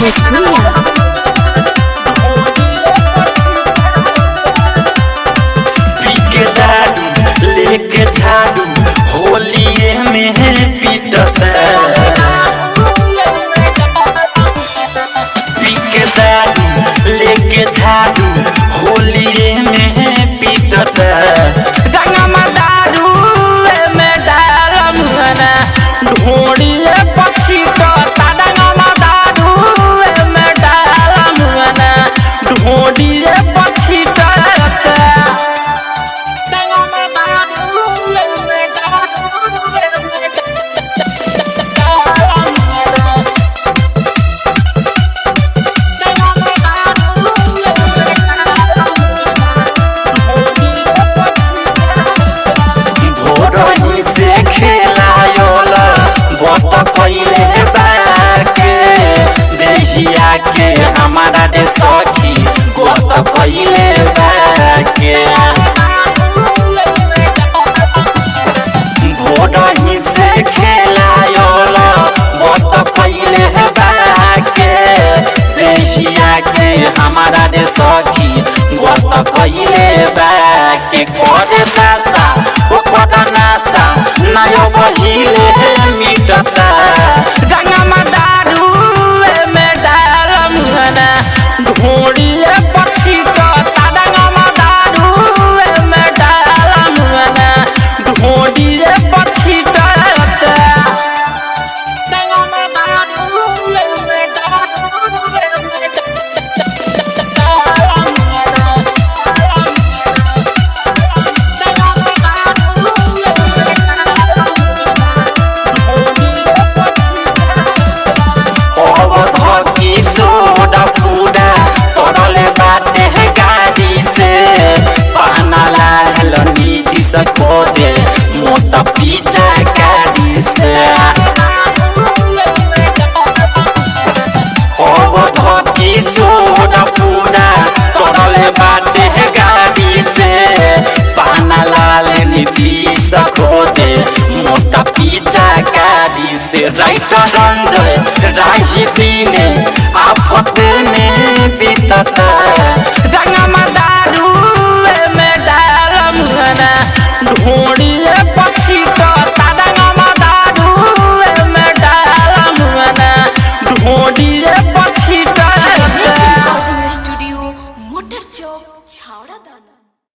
भोजपुरिया पीके दारू लेके झाड़ू होलिए में पीटता। पीके दारू लेके झाड़ू होलिए में पीटता। रंगमा दारू में डालम ना ढोड़िए पछी टता। रंगमा दारू में डालम ना ढोड़िए पछी टता। रंगमा दारू में डालम भोरही से खेलायोला बत पहिले बाके देहिया के हमारा दे सखी बत पहिले बाके। भोरही से खेलायोला बत पहिले बाके देहिया के हमारा दे सखी बत पहिले बाके। करे दासा नासा नयो बहिले मिटता। रंगमा दारू में डालम ना ढोड़िए पछी टता। रंगमा दारू में डालम ना ढोड़िए पछी टता। रंगमा दारू में सोडा पूरा तोड़ले बाटे गाड़ी से पाना लाल नीति सको दे मोटा पीछा गाड़ी से। धोती सोडा पूरा तोड़ले बाटे गाड़ी से पाना लाल नीति सको दे मोटा पीछा गाड़ी से। राइटर रंजय राही दीने आफत में बीतता। रंगमा दारू में डालम ना ढोड़िए पछी टता। रंगमा दारू में डालम ना ढोड़िए पछी टता। स्टूडियो मोटर चौक छावड़ा दाना।